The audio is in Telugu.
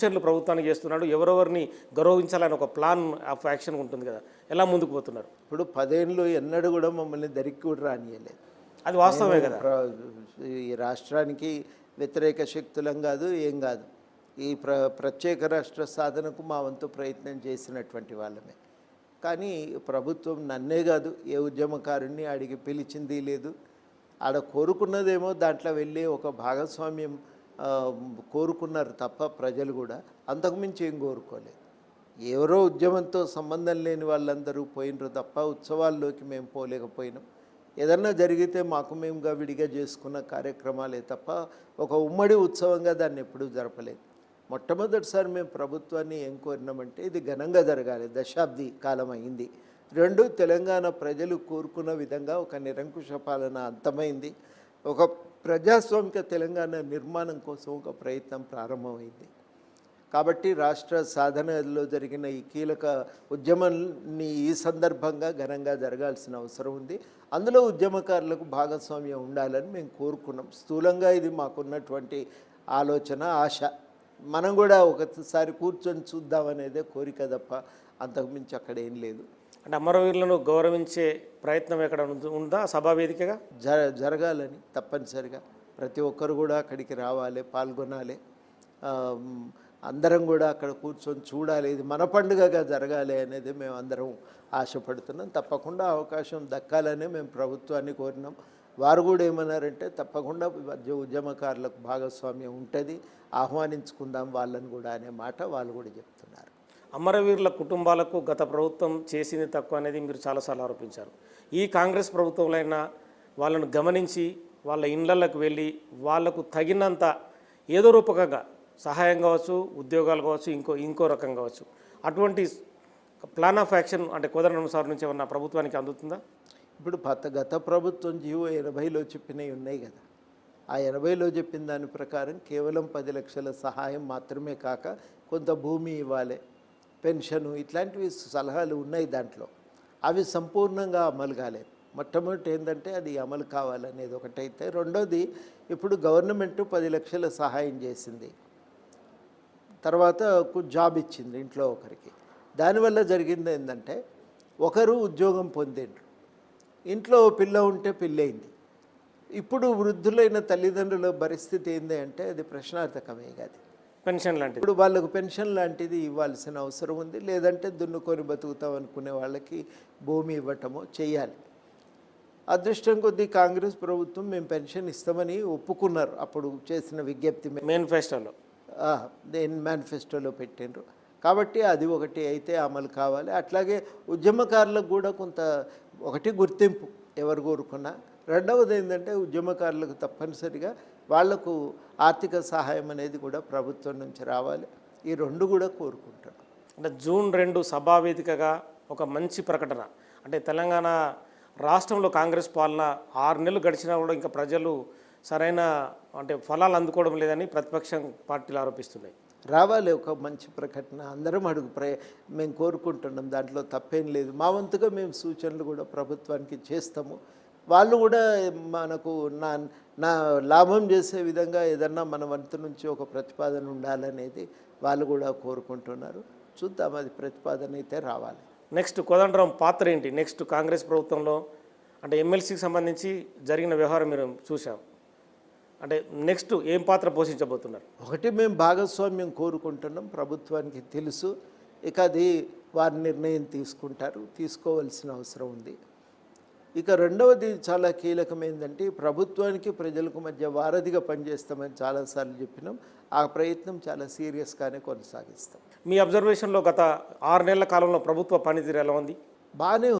సూచనలు ప్రభుత్వానికి చేస్తున్నాడు, ఎవరెవరిని గౌరవించాలని ఒక ప్లాన్ ఆఫ్ యాక్షన్ ఉంటుంది కదా, ఎలా ముందుకు పోతున్నారు? ఇప్పుడు 10 ఏళ్ళు ఎన్నడూ కూడా మమ్మల్ని దరికి కూడా రానియలేదు. అది వాస్తవమే కదా. ఈ రాష్ట్రానికి వ్యతిరేక శక్తులం కాదు, ఏం కాదు. ఈ ప్రత్యేక రాష్ట్ర సాధనకు మా వంతు ప్రయత్నం చేసినటువంటి వాళ్ళమే. కానీ ప్రభుత్వం నన్నే కాదు, ఏ ఉద్యమకారుణ్ణి అడిగి పిలిచింది లేదు. ఆడ కోరుకున్నదేమో దాంట్లో వెళ్ళి ఒక భాగస్వామ్యం కోరుకున్నారు తప్ప ప్రజలు కూడా అంతకుమించి ఏం కోరుకోలేదు. ఎవరో ఉద్యమంతో సంబంధం లేని వాళ్ళందరూ పోయినరు తప్ప ఉత్సవాల్లోకి మేము పోలేకపోయినాం. ఏదన్నా జరిగితే మాకు మేముగా విడిగా చేసుకున్న కార్యక్రమాలే తప్ప ఒక ఉమ్మడి ఉత్సవంగా దాన్ని ఎప్పుడూ జరపలేదు. మొట్టమొదటిసారి మేము ప్రభుత్వాన్ని ఏం కోరినామంటే ఇది ఘనంగా జరగాలి, దశాబ్ది కాలం అయింది. 2, తెలంగాణ ప్రజలు కోరుకున్న విధంగా ఒక నిరంకుశ పాలన అంతమైంది. ఒక ప్రజాస్వామిక తెలంగాణ నిర్మాణం కోసం ఒక ప్రయత్నం ప్రారంభమైంది. కాబట్టి రాష్ట్ర సాధనలో జరిగిన ఈ కీలక ఉద్యమాన్ని ఈ సందర్భంగా ఘనంగా జరగాల్సిన అవసరం ఉంది. అందులో ఉద్యమకారులకు భాగస్వామ్యం ఉండాలని మేము కోరుకున్నాం. స్థూలంగా ఇది మాకున్నటువంటి ఆలోచన, ఆశ. మనం కూడా ఒకసారి కూర్చొని చూద్దామనేదే కోరిక తప్ప అంతకుమించి అక్కడ ఏం లేదు. అంటే అమరవీరులను గౌరవించే ప్రయత్నం ఎక్కడ ఉందా సభా వేదికగా? జరగాలని తప్పనిసరిగా ప్రతి ఒక్కరు కూడా అక్కడికి రావాలి, పాల్గొనాలి. అందరం కూడా అక్కడ కూర్చొని చూడాలి. ఇది మన పండుగగా జరగాలి అనేది మేము అందరం ఆశపడుతున్నాం. తప్పకుండా అవకాశం దక్కాలనే మేము ప్రభుత్వాన్ని కోరినాం. వారు కూడా ఏమన్నారంటే తప్పకుండా ఉద్యమకారులకు భాగస్వామ్యం ఉంటుంది, ఆహ్వానించుకుందాం వాళ్ళని కూడా అనే మాట వాళ్ళు కూడా చెప్తున్నారు. అమరవీరుల కుటుంబాలకు గత ప్రభుత్వం చేసింది తక్కువ అనేది మీరు చాలాసార్లు ఆరోపించారు. ఈ కాంగ్రెస్ ప్రభుత్వంలో అయినా వాళ్ళను గమనించి వాళ్ళ ఇళ్లకు వెళ్ళి వాళ్లకు తగినంత ఏదో రూపకంగా సహాయం కావచ్చు, ఉద్యోగాలు కావచ్చు, ఇంకో రకం కావచ్చు, అటువంటి ప్లాన్ ఆఫ్ యాక్షన్ అంటే కోదండరాం సార్ నుంచి ఏమన్నా ప్రభుత్వానికి అందుతుందా? ఇప్పుడు గత ప్రభుత్వం జీవో 80లో చెప్పినవి ఉన్నాయి కదా. ఆ 80లో చెప్పిన దాని ప్రకారం కేవలం 10 లక్షల సహాయం మాత్రమే కాక కొంత భూమి ఇవ్వాలి, పెన్షను, ఇట్లాంటివి సలహాలు ఉన్నాయి దాంట్లో. అవి సంపూర్ణంగా అమలు కాలేదు. మొట్టమొదటి ఏంటంటే అది అమలు కావాలనేది ఒకటైతే, రెండోది ఇప్పుడు గవర్నమెంట్ 10 లక్షల సహాయం చేసింది, తర్వాత జాబ్ ఇచ్చింది ఇంట్లో ఒకరికి. దానివల్ల జరిగింది ఏంటంటే ఒకరు ఉద్యోగం పొందిండ్రు, ఇంట్లో పిల్ల ఉంటే పెళ్ళయింది. ఇప్పుడు వృద్ధులైన తల్లిదండ్రుల పరిస్థితి ఏంది అంటే అది ప్రశ్నార్థకమే కాదు. పెన్షన్ లాంటిది ఇప్పుడు వాళ్ళకు పెన్షన్ లాంటిది ఇవ్వాల్సిన అవసరం ఉంది. లేదంటే దున్నుకొని బతుకుతాం అనుకునే వాళ్ళకి భూమి ఇవ్వటమో చేయాలి. అదృష్టం కొద్దీ కాంగ్రెస్ ప్రభుత్వం మేము పెన్షన్ ఇస్తామని ఒప్పుకున్నారు. అప్పుడు చేసిన విజ్ఞప్తి మేనిఫెస్టోలో పెట్టిండ్రు. కాబట్టి అది ఒకటి అయితే అమలు కావాలి. అట్లాగే ఉద్యమకారులకు కూడా కొంత ఒకటి గుర్తింపు ఎవరు కోరుకున్నా. రెండవది ఏంటంటే ఉద్యమకారులకు తప్పనిసరిగా వాళ్లకు ఆర్థిక సహాయం అనేది కూడా ప్రభుత్వం నుంచి రావాలి. ఈ 2 కూడా కోరుకుంటారు. అంటే జూన్ 2 సభా వేదికగా ఒక మంచి ప్రకటన. అంటే తెలంగాణ రాష్ట్రంలో కాంగ్రెస్ పాలన 6 నెలలు గడిచినా కూడా ఇంకా ప్రజలు సరైన అంటే ఫలాలు అందుకోవడం లేదని ప్రతిపక్షం పార్టీలు ఆరోపిస్తున్నాయి. రావాలి ఒక మంచి ప్రకటన, అందరం మేము కోరుకుంటున్నాం. దాంట్లో తప్పేం లేదు. మా వంతుగా మేము సూచనలు కూడా ప్రభుత్వానికి చేస్తాము. వాళ్ళు కూడా మనకు నా లాభం చేసే విధంగా ఏదన్నా మన వంతు నుంచి ఒక ప్రతిపాదన ఉండాలనేది వాళ్ళు కూడా కోరుకుంటున్నారు. చూద్దాం, అది ప్రతిపాదన అయితే రావాలి. నెక్స్ట్ కోదండరాం పాత్ర ఏంటి నెక్స్ట్ కాంగ్రెస్ ప్రభుత్వంలో? అంటే ఎమ్మెల్సీకి సంబంధించి జరిగిన వ్యవహారం మీరు చూసాం. అంటే నెక్స్ట్ ఏం పాత్ర పోషించబోతున్నారు? ఒకటి మేము భాగస్వామ్యం కోరుకుంటున్నాం, ప్రభుత్వానికి తెలుసు. ఇక అది వారి నిర్ణయం తీసుకోవాల్సిన అవసరం ఉంది. ఇక రెండవది చాలా కీలకమైందంటే ప్రభుత్వానికి ప్రజలకు మధ్య వారధిగా పనిచేస్తామని చాలాసార్లు చెప్పినాం. ఆ ప్రయత్నం చాలా సీరియస్గానే కొనసాగిస్తాం. మీ అబ్జర్వేషన్లో గత 6 నెలల కాలంలో ప్రభుత్వ పనితీరు ఎలా ఉంది? బాగానే